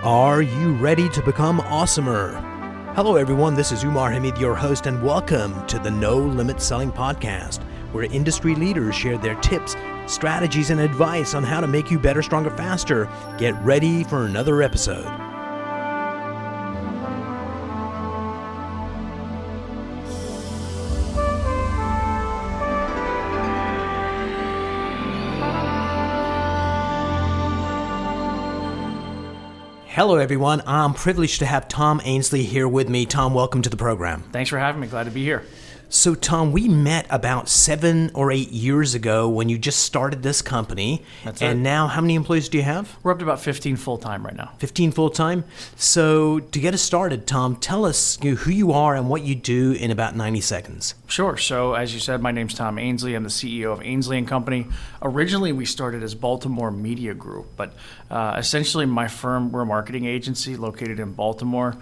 Are you ready to become awesomer? Hello everyone, this is Umar Hamid, your host, and welcome to the No Limit Selling Podcast, where industry leaders share their tips, strategies, and advice on how to make you better, stronger, faster. Get ready for another episode. Hello everyone, I'm privileged to have Tom Ainsley here with me. Tom, welcome to the program. Thanks for having me. Glad to be here. So Tom, we met about 7 or 8 years ago when you just started this company. That's and it. Now how many employees do you have? We're up to about 15 full-time right now. 15 full-time? So to get us started, Tom, tell us who you are and what you do in about 90 seconds. Sure. So as you said, my name's Tom Ainsley. I'm the CEO of Ainsley Company. Originally, we started as Baltimore Media Group, but essentially my firm, we're a marketing agency located in Baltimore.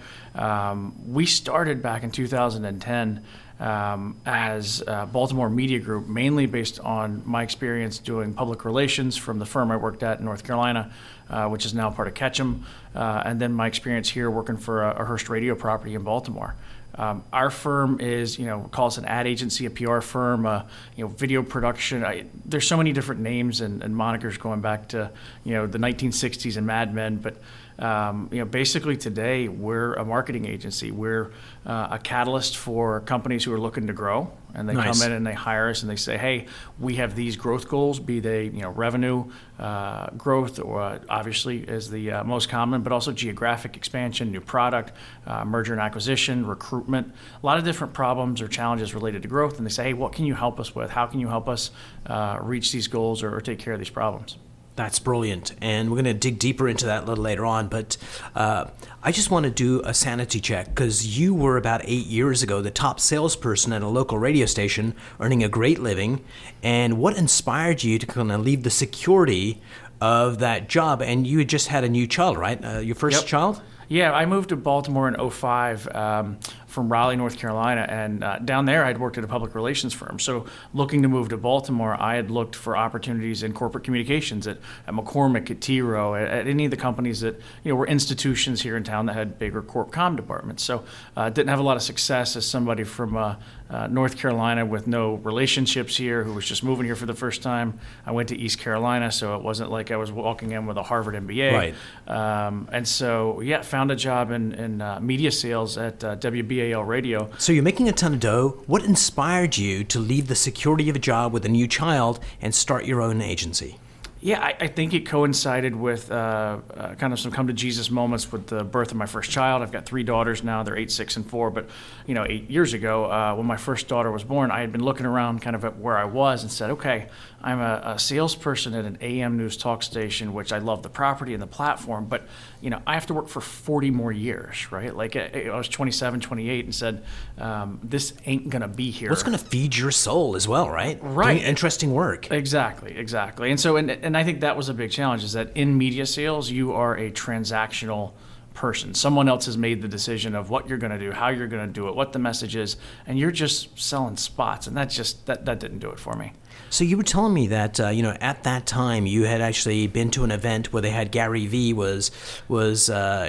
We started back in 2010 as Baltimore Media Group, mainly based on my experience doing public relations from the firm I worked at in North Carolina, which is now part of Ketchum, and then my experience here working for a Hearst radio property in Baltimore. Our firm is, we call us an ad agency, a PR firm, video production. There's so many different names and monikers going back to, the 1960s and Mad Men, but basically today we're a marketing agency. We're a catalyst for companies who are looking to grow, and they Nice. come in and they hire us and they say, hey, we have these growth goals, be they revenue growth, or obviously is the most common, but also geographic expansion, new product, merger and acquisition, recruitment, a lot of different problems or challenges related to growth. And they say, hey, what can you help us with? How can you help us reach these goals or take care of these problems? That's brilliant, and we're going to dig deeper into that a little later on, but I just want to do a sanity check, because you were about 8 years ago the top salesperson at a local radio station, earning a great living, and what inspired you to kind of leave the security of that job? And you had just had a new child, right? Your first Yep. child? Yeah, I moved to Baltimore in 2005 from Raleigh, North Carolina, and down there I'd worked at a public relations firm. So looking to move to Baltimore, I had looked for opportunities in corporate communications at McCormick, at T-Row, at any of the companies that were institutions here in town that had bigger corp comm departments. So didn't have a lot of success as somebody from North Carolina with no relationships here, who was just moving here for the first time. I went to East Carolina, so it wasn't like I was walking in with a Harvard MBA. Right. And so, found a job in media sales at WBAL Radio. So you're making a ton of dough. What inspired you to leave the security of a job with a new child and start your own agency? Yeah, I think it coincided with kind of some come to Jesus moments with the birth of my first child. I've got 3 daughters now. They're 8, 6, and 4. But 8 years ago, when my first daughter was born, I had been looking around kind of at where I was and said, okay, I'm a salesperson at an AM news talk station, which I love the property and the platform, but I have to work for 40 more years, right? Like I was 27, 28, and said, this ain't gonna be here. What's going to feed your soul as well, right? Right. Doing interesting work. Exactly. And so, and I think that was a big challenge, is that in media sales, you are a transactional person. Someone else has made the decision of what you're going to do, how you're going to do it, what the message is, and you're just selling spots. And that didn't do it for me. So you were telling me that at that time you had actually been to an event where they had Gary Vee was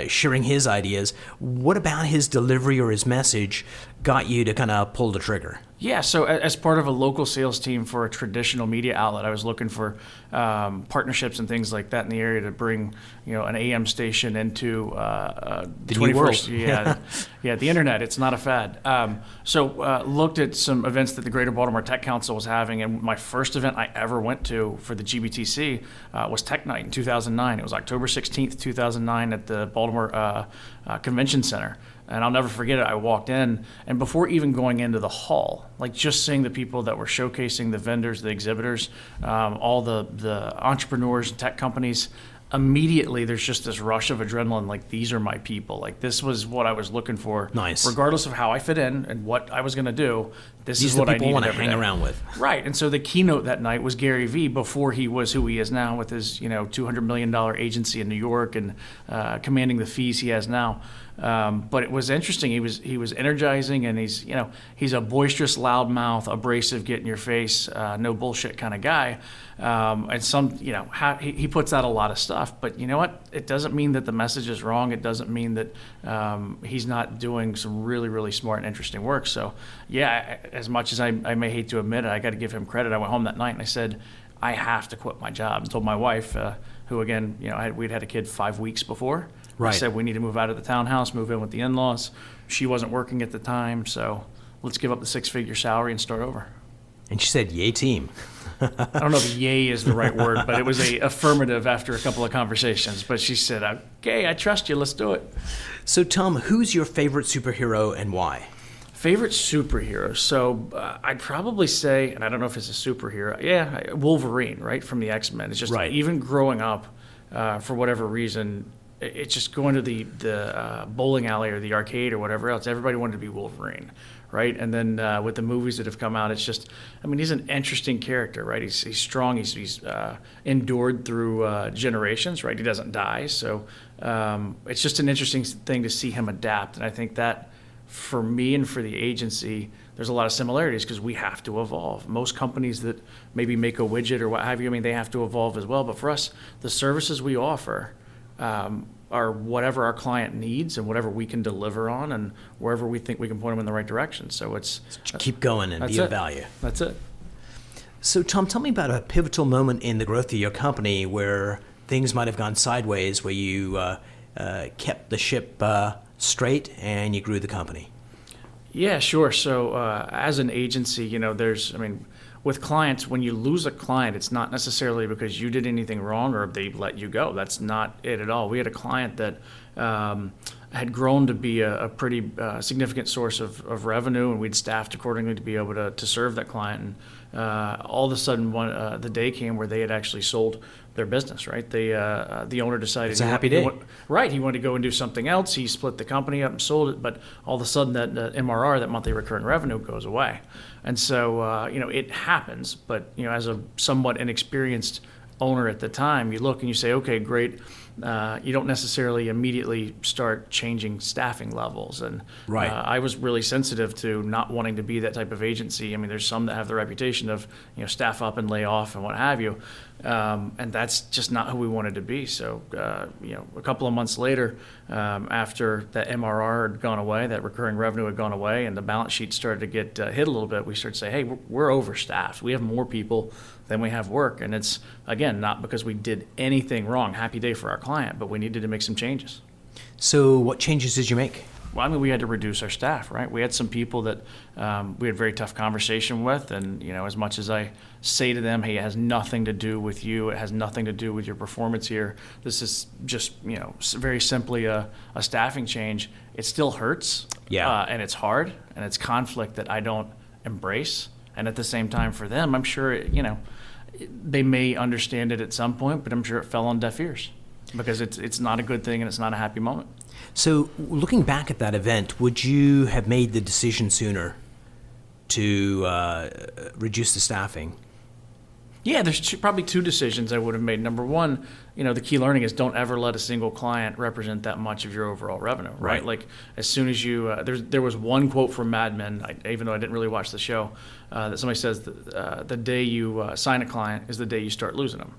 sharing his ideas. What about his delivery or his message got you to kind of pull the trigger? Yeah, so as part of a local sales team for a traditional media outlet, I was looking for partnerships and things like that in the area to bring, an AM station into the 21st. Yeah, the internet. It's not a fad. So looked at some events that the Greater Baltimore Tech Council was having, and my first event I ever went to for the GBTC was Tech Night in 2009. It was October 16th, 2009 at the Baltimore Convention Center. And I'll never forget it. I walked in, and before even going into the hall, like just seeing the people that were showcasing, the vendors, the exhibitors, all the entrepreneurs, tech companies, immediately there's just this rush of adrenaline, like these are my people. Like this was what I was looking for. Nice. Regardless of how I fit in and what I was going to do, This These is are what the I people needed want to every hang day. around with. Right. And so the keynote that night was Gary Vee before he was who he is now with his, $200 million agency in New York and commanding the fees he has now. But it was interesting. He was energizing, and he's a boisterous, loudmouth, abrasive, get in your face, no bullshit kind of guy. And he puts out a lot of stuff. But you know what? It doesn't mean that the message is wrong. It doesn't mean that he's not doing some really, really smart and interesting work. So yeah, as much as I may hate to admit it, I got to give him credit. I went home that night and I said, I have to quit my job. And told my wife, who again, we'd had a kid 5 weeks before. Right. I said, we need to move out of the townhouse, move in with the in-laws. She wasn't working at the time, so let's give up the 6-figure salary and start over. And she said, yay team. I don't know if yay is the right word, but it was a affirmative after a couple of conversations. But she said, okay, I trust you, let's do it. So Tom, who's your favorite superhero and why? Favorite superhero? So I'd probably say, and I don't know if it's a superhero, yeah, Wolverine, right, from the X-Men. It's just right. Even growing up, for whatever reason, it's just going to the bowling alley or the arcade or whatever else. Everybody wanted to be Wolverine, right? And then with the movies that have come out, it's just, he's an interesting character, right? He's strong. He's endured through generations, right? He doesn't die. So it's just an interesting thing to see him adapt. And I think that for me and for the agency, there's a lot of similarities because we have to evolve. Most companies that maybe make a widget or what have you, they have to evolve as well. But for us, the services we offer are whatever our client needs and whatever we can deliver on and wherever we think we can point them in the right direction. So it's keep going and be of value. That's it. So Tom, tell me about a pivotal moment in the growth of your company where things might have gone sideways, where you kept the ship straight and you grew the company. Yeah, sure. So as an agency, with clients, when you lose a client, it's not necessarily because you did anything wrong or they let you go. That's not it at all. We had a client that had grown to be a pretty significant source of revenue, and we'd staffed accordingly to be able to serve that client. And all of a sudden, the day came where they had actually sold their business, right? The owner decided it's a happy day. He wanted to go and do something else. He split the company up and sold it, but all of a sudden that MRR, that monthly recurring revenue, goes away. And so, it happens, but, as a somewhat inexperienced owner at the time, you look and you say, okay, great. You don't necessarily immediately start changing staffing levels. And right. I was really sensitive to not wanting to be that type of agency. There's some that have the reputation of, staff up and lay off and what have you. And that's just not who we wanted to be. So, a couple of months later, after that MRR had gone away, that recurring revenue had gone away, and the balance sheet started to get hit a little bit, we started to say, hey, we're overstaffed. We have more people than we have work. And it's, again, not because we did anything wrong. Happy day for our client, but we needed to make some changes. So what changes did you make? Well, we had to reduce our staff, right? We had some people that we had very tough conversation with, and as much as I say to them, hey, it has nothing to do with you, it has nothing to do with your performance here. This is just very simply a staffing change. It still hurts, and it's hard, and it's conflict that I don't embrace. And at the same time, for them, I'm sure they may understand it at some point, but I'm sure it fell on deaf ears because it's not a good thing and it's not a happy moment. So looking back at that event, would you have made the decision sooner to reduce the staffing? Yeah, there's probably two decisions I would have made. Number one, the key learning is don't ever let a single client represent that much of your overall revenue, right? Like as soon as you, there was one quote from Mad Men, even though I didn't really watch the show, that somebody says that, the day you sign a client is the day you start losing them.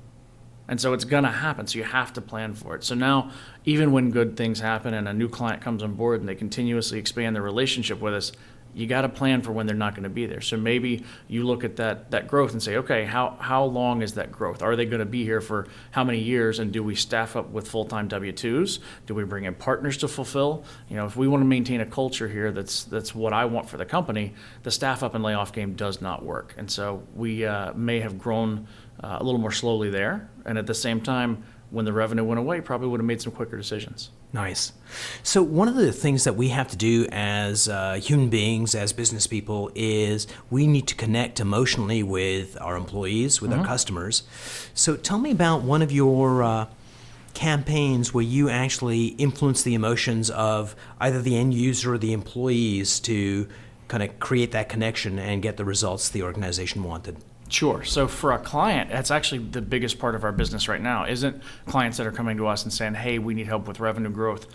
And so it's going to happen, so you have to plan for it. So now, even when good things happen and a new client comes on board and they continuously expand their relationship with us, you got to plan for when they're not going to be there. So maybe you look at that growth and say, okay, how long is that growth? Are they going to be here for how many years? And do we staff up with full-time W-2s? Do we bring in partners to fulfill? If we want to maintain a culture here that's what I want for the company, the staff up and layoff game does not work. And so we may have grown a little more slowly there. And at the same time, when the revenue went away, probably would have made some quicker decisions. Nice. So one of the things that we have to do as human beings, as business people, is we need to connect emotionally with our employees, with our customers. So tell me about one of your campaigns where you actually influence the emotions of either the end user or the employees to kind of create that connection and get the results the organization wanted? Sure. So for a client, that's actually the biggest part of our business right now. Isn't clients that are coming to us and saying, hey, we need help with revenue growth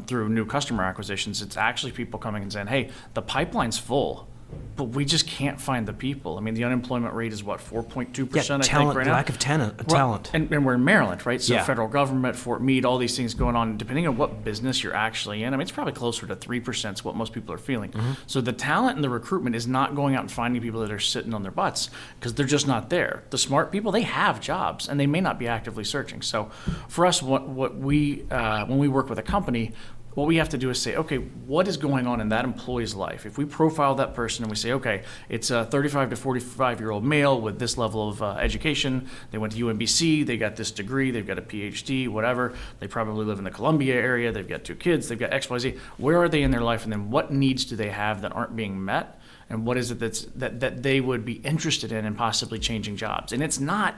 through new customer acquisitions. It's actually people coming and saying, hey, the pipeline's full, but we just can't find the people. I mean, the unemployment rate is what, 4.2%, I think, right now? Lack of talent. And we're in Maryland, right? So Yeah. federal government, Fort Meade, all these things going on, depending on what business you're actually in. I mean, it's probably closer to 3% is what most people are feeling. So the talent and the recruitment is not going out and finding people that are sitting on their butts because they're just not there. The smart people, they have jobs and they may not be actively searching. So for us, what we when we work with a company, what we have to do is say, okay, what is going on in that employee's life? If we profile that person and we say, okay, it's a 35 to 45-year-old male with this level of education, they went to UMBC, they got this degree, they've got a PhD, whatever, they probably live in the Columbia area, they've got 2 kids, they've got XYZ. Where are they in their life, and then what needs do they have that aren't being met? And what is it that they would be interested in possibly changing jobs? And it's not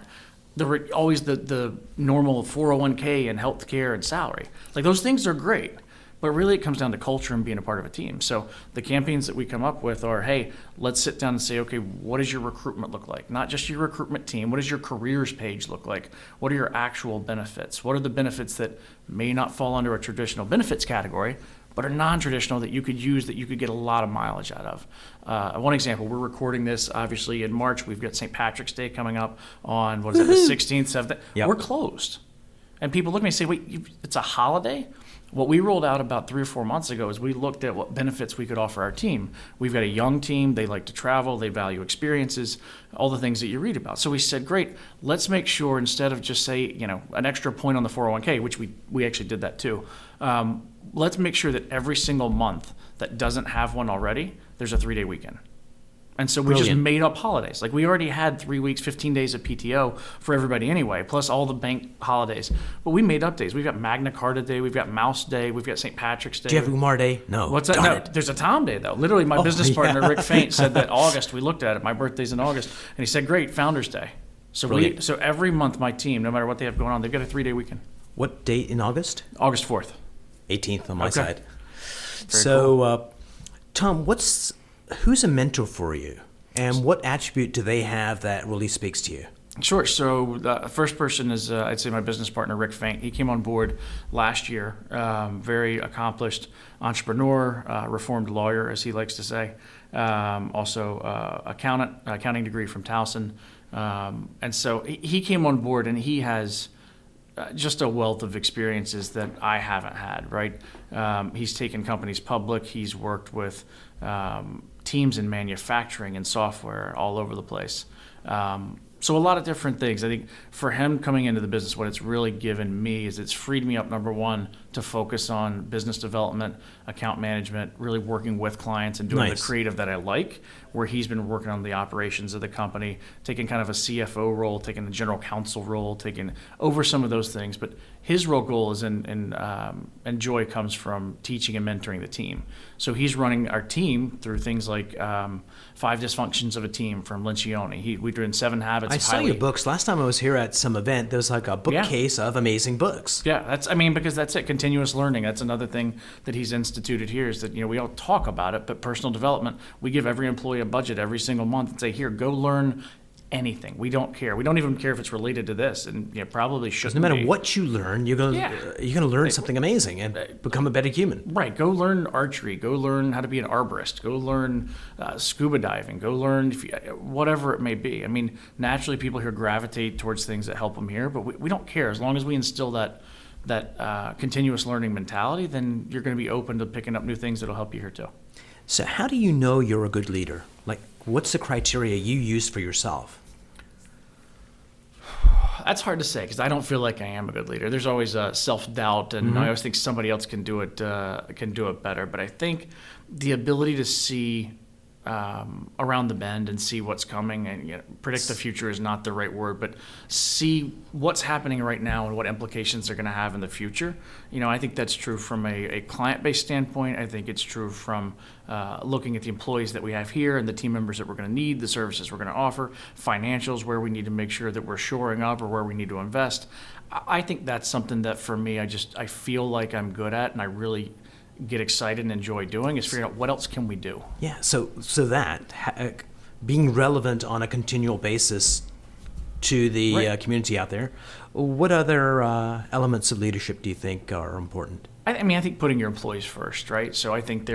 always the normal 401k and healthcare and salary. Like, those things are great. But really, it comes down to culture and being a part of a team. So the campaigns that we come up with are, hey, let's sit down and say, okay, what does your recruitment look like? Not just your recruitment team. What does your careers page look like? What are your actual benefits? What are the benefits that may not fall under a traditional benefits category, but are non-traditional that you could use, that you could get a lot of mileage out of? One example, we're recording this, obviously, in March. We've got St. Patrick's Day coming up on, the 16th, 17th? Yep. We're closed. And people look at me and say, wait, it's a holiday? What we rolled out about 3 or 4 months ago is we looked at what benefits we could offer our team. We've got a young team. They like to travel. They value experiences, all the things that you read about. So we said, great, let's make sure instead of just say, an extra point on the 401k, which we actually did that too. Let's make sure that every single month that doesn't have one already, there's a 3-day weekend. And so we just made up holidays. Like, we already had 3 weeks, 15 days of PTO for everybody anyway, plus all the bank holidays. But we made up days. We've got Magna Carta Day, we've got Mouse Day, we've got St. Patrick's Day. Do you have Umar Day? No. What's that? Darn No, it. there's a Tom Day, though. Literally, my business partner, Rick Faint, said that August, we looked at it, my birthday's in August, and he said, great, Founders Day. So every month, my team, no matter what they have going on, they've got a 3-day weekend. What date in August? August 4th. 18th on my Okay. side. Very So, Tom, who's a mentor for you? And what attribute do they have that really speaks to you? Sure. So the first person is, I'd say, my business partner, Rick Faint. He came on board last year. Very accomplished entrepreneur, reformed lawyer, as he likes to say. Also accounting degree from Towson. And so he came on board, and he has just a wealth of experiences that I haven't had, right? He's taken companies public. He's worked with teams in manufacturing and software all over the place. So a lot of different things. I think for him coming into the business, what it's really given me is it's freed me up, number one, to focus on business development, account management, really working with clients and doing the creative that I like, where he's been working on the operations of the company, taking kind of a CFO role, taking the general counsel role, taking over some of those things. But his real goal is and joy comes from teaching and mentoring the team. So he's running our team through things like 5 Dysfunctions of a Team from Lencioni. We're doing 7 Habits. I saw your books. Last time I was here at some event, there was like a bookcase of amazing books. Yeah, because that's it. Continuous learning. That's another thing that he's instituted here is that, we all talk about it, but personal development, we give every employee a budget every single month and say, here, go learn anything. We don't care. We don't even care if it's related to this, and probably shouldn't. No matter what you learn, you're gonna learn something amazing and become a better human. Right. Go learn archery. Go learn how to be an arborist. Go learn scuba diving. Go learn whatever it may be. I mean, naturally, people here gravitate towards things that help them here, but we don't care as long as we instill that continuous learning mentality. Then you're going to be open to picking up new things that'll help you here too. So, how do you know you're a good leader? Like, what's the criteria you use for yourself? That's hard to say because I don't feel like I am a good leader. There's always self-doubt, and I always think somebody else can do it better. But I think the ability to see around the bend and see what's coming, and predict the future is not the right word, but see what's happening right now and what implications they're going to have in the future. I think that's true from a client-based standpoint. I think it's true from looking at the employees that we have here and the team members that we're going to need, the services we're going to offer, financials, where we need to make sure that we're shoring up or where we need to invest. I think that's something that for me, I feel like I'm good at, and I really get excited and enjoy doing is figuring out what else can we do. Yeah, so being relevant on a continual basis to the Right. community out there, what other elements of leadership do you think are important? I think putting your employees first, right? So I think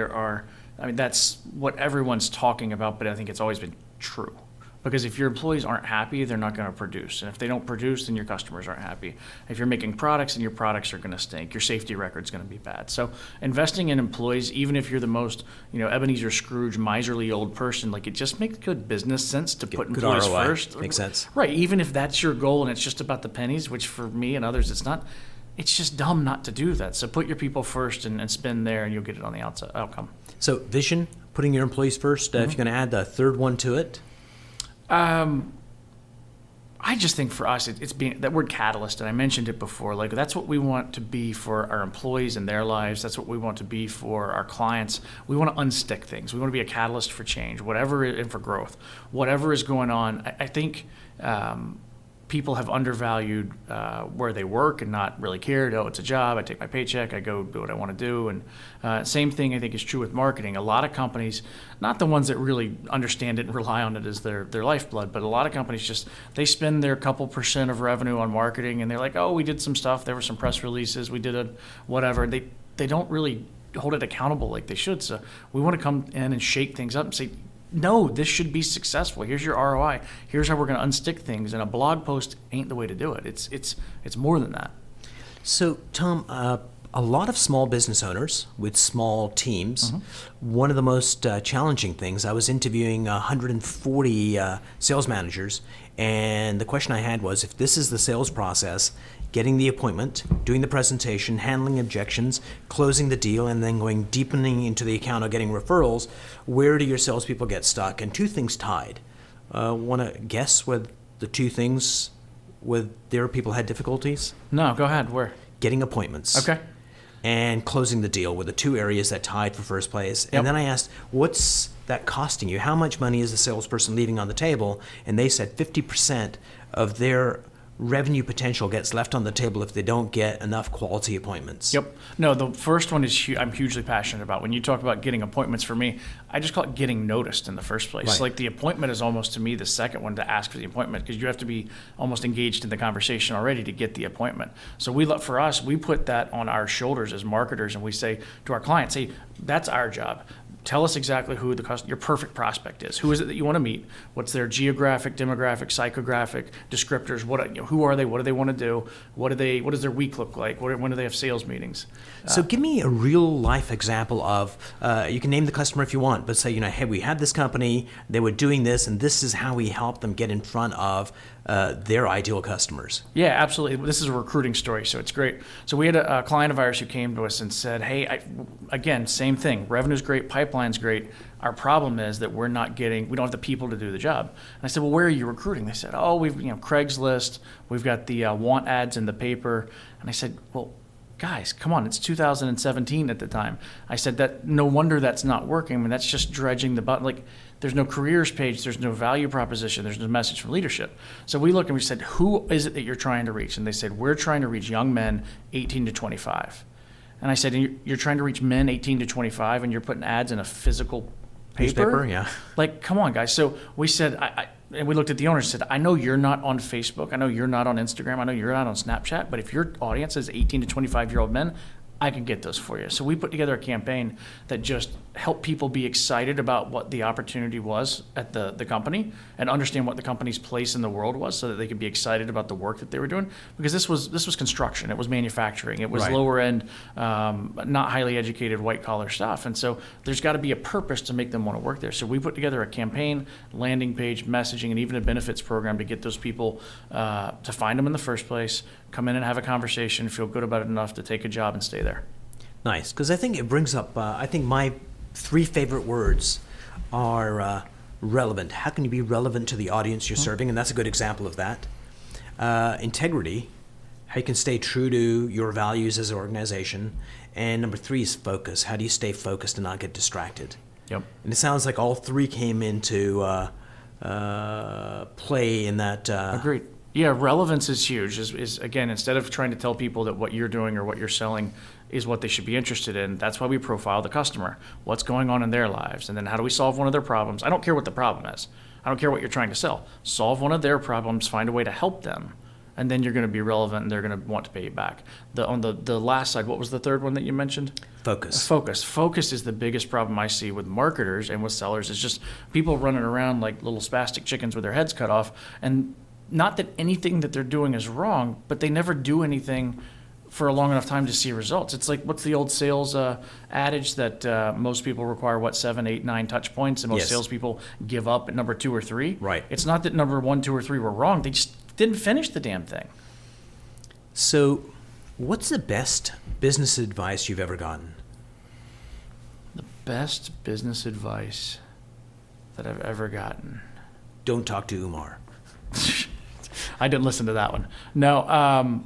that's what everyone's talking about, but I think it's always been true. Because if your employees aren't happy, they're not going to produce. And if they don't produce, then your customers aren't happy. If you're making products, then your products are going to stink. Your safety record's going to be bad. So investing in employees, even if you're the most, Ebenezer Scrooge, miserly old person, like it just makes good business sense to put Good employees ROI. first. Makes sense. Right. Even if that's your goal and it's just about the pennies, which for me and others it's not, it's just dumb not to do that. So put your people first and spend there and you'll get it on the outside outcome. So vision, putting your employees first. If you're going to add the third one to it. I just think for us, it's being that word catalyst, and I mentioned it before. Like that's what we want to be for our employees and their lives. That's what we want to be for our clients. We want to unstick things. We want to be a catalyst for change, and for growth, whatever is going on. I think people have undervalued where they work and not really cared. Oh, it's a job. I take my paycheck. I go do what I want to do. And same thing I think is true with marketing. A lot of companies, not the ones that really understand it and rely on it as their lifeblood, but a lot of companies they spend their couple % of revenue on marketing and they're like, oh, we did some stuff. There were some press releases. We did whatever. They don't really hold it accountable like they should. So we want to come in and shake things up and say, no, this should be successful. Here's your ROI. Here's how we're going to unstick things. And a blog post ain't the way to do it. It's more than that. So, Tom, a lot of small business owners with small teams, one of the most challenging things, I was interviewing 140 sales managers, and the question I had was, if this is the sales process, getting the appointment, doing the presentation, handling objections, closing the deal, and then deepening into the account or getting referrals, where do your salespeople get stuck? And two things tied. Want to guess where the two things where their people had difficulties? No, go ahead. Where? Getting appointments. Okay. And closing the deal were the two areas that tied for first place. And then I asked, what's that costing you? How much money is the salesperson leaving on the table? And they said 50% of their revenue potential gets left on the table if they don't get enough quality appointments. Yep. No, the first one is I'm hugely passionate about. When you talk about getting appointments, for me, I just call it getting noticed in the first place. Right. Like the appointment is almost to me the second one to ask for the appointment because you have to be almost engaged in the conversation already to get the appointment. So for us, we put that on our shoulders as marketers and we say to our clients, hey, that's our job. Tell us exactly who your perfect prospect is. Who is it that you want to meet? What's their geographic, demographic, psychographic descriptors? Who are they? What do they want to do? What does their week look like? When do they have sales meetings? So give me a real life example of, you can name the customer if you want, but say, hey, we had this company, they were doing this, and this is how we helped them get in front of their ideal customers. Yeah, absolutely. This is a recruiting story, so it's great. So we had a client of ours who came to us and said, hey, again, same thing. Revenue's great, pipeline's great. Our problem is that we don't have the people to do the job. And I said, well, where are you recruiting? They said, oh, we've Craigslist, we've got the want ads in the paper. And I said, well, guys, come on, it's 2017 at the time. I said that no wonder that's not working. I mean, that's just dredging the button. Like, there's no careers page, there's no value proposition, there's no message from leadership. So we looked and we said, who is it that you're trying to reach? And they said, we're trying to reach young men 18 to 25. And I said, you're trying to reach men 18 to 25 and you're putting ads in a physical paper? Yeah. Like, come on, guys. So we said, and we looked at the owner and said, I know you're not on Facebook. I know you're not on Instagram. I know you're not on Snapchat. But if your audience is 18 to 25-year-old men, I can get those for you. So we put together a campaign that just helped people be excited about what the opportunity was at the company and understand what the company's place in the world was so that they could be excited about the work that they were doing. Because this was construction. It was manufacturing. It was Right. lower end, not highly educated white collar stuff. And so there's got to be a purpose to make them want to work there. So we put together a campaign, landing page, messaging, and even a benefits program to get those people to find them in the first place, come in and have a conversation, feel good about it enough to take a job and stay there. Nice, because I think it brings up, I think my three favorite words are relevant. How can you be relevant to the audience you're serving? And that's a good example of that. Integrity, how you can stay true to your values as an organization. And number 3 is focus. How do you stay focused and not get distracted? Yep. And it sounds like all 3 came into play in that. Agreed. Yeah, relevance is huge. Is again, instead of trying to tell people that what you're doing or what you're selling is what they should be interested in. That's why we profile the customer. What's going on in their lives? And then how do we solve one of their problems? I don't care what the problem is. I don't care what you're trying to sell. Solve one of their problems, find a way to help them. And then you're going to be relevant and they're going to want to pay you back. On the last side, what was the third one that you mentioned? Focus. Focus is the biggest problem I see with marketers and with sellers. It's just people running around like little spastic chickens with their heads cut off. And not that anything that they're doing is wrong, but they never do anything for a long enough time to see results. It's like, what's the old sales adage that most people require, 7, 8, 9 touch points, and most Yes. salespeople give up at number 2 or 3? Right. It's not that number 1, 2, or 3 were wrong. They just didn't finish the damn thing. So, what's the best business advice you've ever gotten? The best business advice that I've ever gotten. Don't talk to Umar. I didn't listen to that one. No,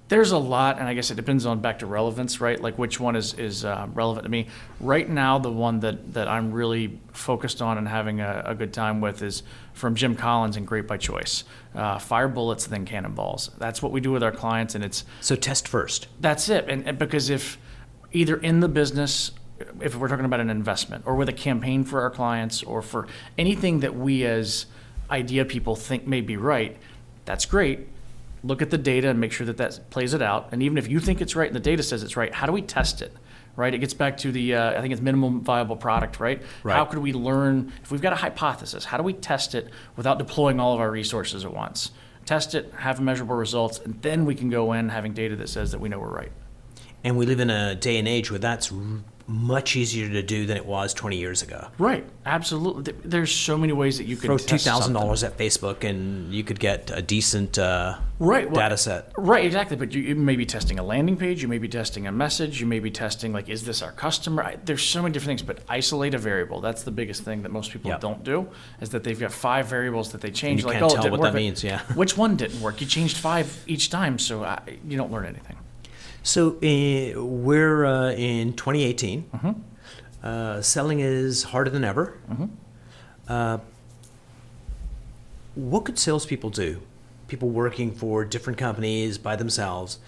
there's a lot, and I guess it depends on back to relevance, right? Like which one is relevant to me. Right now, the one that I'm really focused on and having a good time with is from Jim Collins and Great by Choice. Fire bullets, then cannonballs. That's what we do with our clients, and it's... So test first. That's it. And because if either in the business, if we're talking about an investment or with a campaign for our clients or for anything that we as idea people think may be right, that's great. Look at the data and make sure that plays it out. And even if you think it's right and the data says it's right, how do we test it? Right? It gets back to the, I think it's minimum viable product, right? Right. How could we learn, if we've got a hypothesis, how do we test it without deploying all of our resources at once? Test it, have measurable results, and then we can go in having data that says that we know we're right. And we live in a day and age where that's much easier to do than it was 20 years ago. Right, absolutely. There's so many ways that you can Throw test $2,000 at Facebook and you could get a decent Right. data set. Right, exactly. But you may be testing a landing page, you may be testing a message, you may be testing, like, is this our customer? There's so many different things, but isolate a variable. That's the biggest thing that most people Yep. don't do, is that they've got 5 variables that they change. you Like, can't it tell didn't what work, that but means, yeah. Which one didn't work? You changed 5 each time, so you don't learn anything. So we're in 2018. Selling is harder than ever. What could salespeople do? People working for different companies by themselves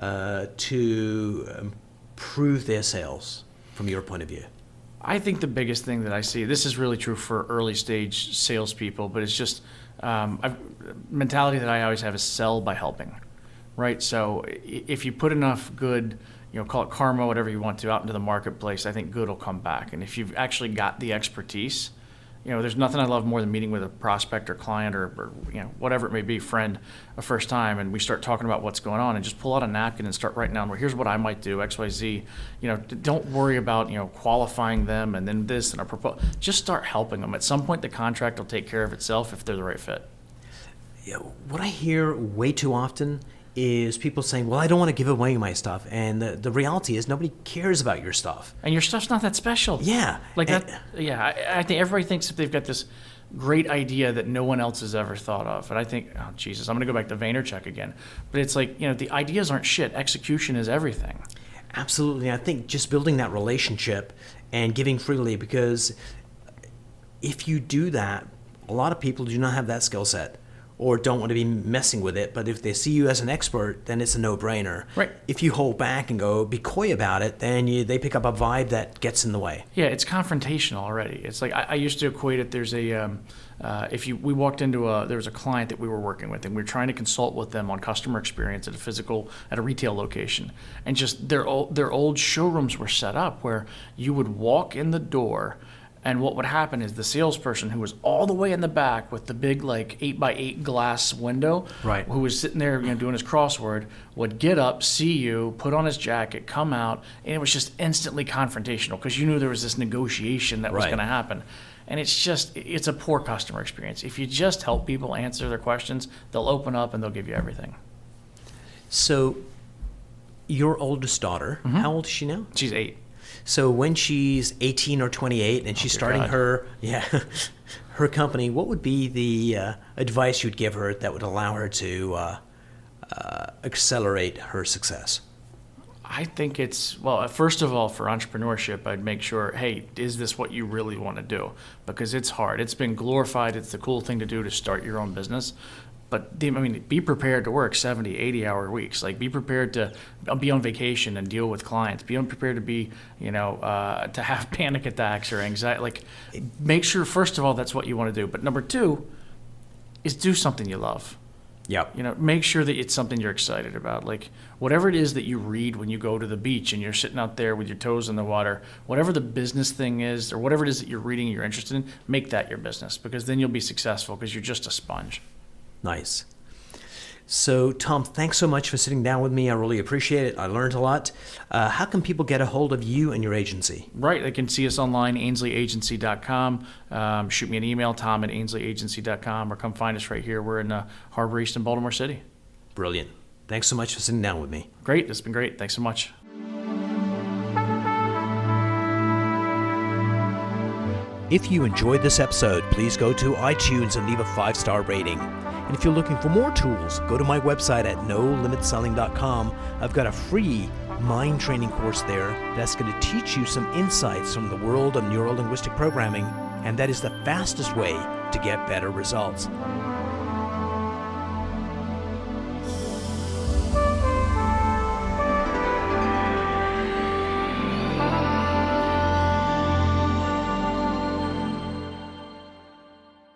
to improve their sales from your point of view? I think the biggest thing that I see, this is really true for early stage salespeople, but it's just mentality that I always have is sell by helping, right? So if you put enough good, call it karma, whatever you want to, out into the marketplace, I think good will come back. And if you've actually got the expertise, there's nothing I love more than meeting with a prospect or client or whatever it may be, friend, a first time, and we start talking about what's going on and just pull out a napkin and start writing down, well, here's what I might do, X, Y, Z. Don't worry about, qualifying them and then this and a proposal. Just start helping them. At some point, the contract will take care of itself if they're the right fit. What I hear way too often is people saying, well, I don't want to give away my stuff. And the reality is nobody cares about your stuff. And your stuff's not that special. Yeah. Like that. Yeah. I think everybody thinks that they've got this great idea that no one else has ever thought of. And I think, oh, Jesus, I'm going to go back to Vaynerchuk again. But it's like, the ideas aren't shit. Execution is everything. Absolutely. I think just building that relationship and giving freely, because if you do that, a lot of people do not have that skill set or don't want to be messing with it. But if they see you as an expert, then it's a no-brainer. Right. If you hold back and go be coy about it, then they pick up a vibe that gets in the way. Yeah, it's confrontational already. It's like I used to equate it. There's a we walked into there was a client that we were working with, and we were trying to consult with them on customer experience at a retail location, and just their old showrooms were set up where you would walk in the door. And what would happen is the salesperson, who was all the way in the back with the big 8x8 glass window, right, who was sitting there doing his crossword, would get up, see you, put on his jacket, come out, and it was just instantly confrontational because you knew there was this negotiation that was going to happen. And it's a poor customer experience. If you just help people answer their questions, they'll open up and they'll give you everything. So your oldest daughter, how old is she now? She's 8. So when she's 18 or 28 and she's starting her company, what would be the advice you'd give her that would allow her to accelerate her success? I think first of all, for entrepreneurship, I'd make sure, hey, is this what you really want to do? Because it's hard. It's been glorified. It's the cool thing to do to start your own business. But be prepared to work 70, 80-hour weeks. Like, be prepared to be on vacation and deal with clients. Be prepared to be, to have panic attacks or anxiety. Like, make sure, first of all, that's what you want to do. But number two is do something you love. Yep. Make sure that it's something you're excited about. Like, whatever it is that you read when you go to the beach and you're sitting out there with your toes in the water, whatever the business thing is, or whatever it is that you're reading and you're interested in, make that your business, because then you'll be successful, because you're just a sponge. Nice. So, Tom, thanks so much for sitting down with me. I really appreciate it. I learned a lot. How can people get a hold of you and your agency? Right. They can see us online, AinsleyAgency.com. Shoot me an email, tom@AinsleyAgency.com, or come find us right here. We're in Harbor East in Baltimore City. Brilliant. Thanks so much for sitting down with me. Great. It's been great. Thanks so much. If you enjoyed this episode, please go to iTunes and leave a 5-star rating. And if you're looking for more tools, go to my website at nolimitselling.com. I've got a free mind training course there that's going to teach you some insights from the world of neuro-linguistic programming, and that is the fastest way to get better results.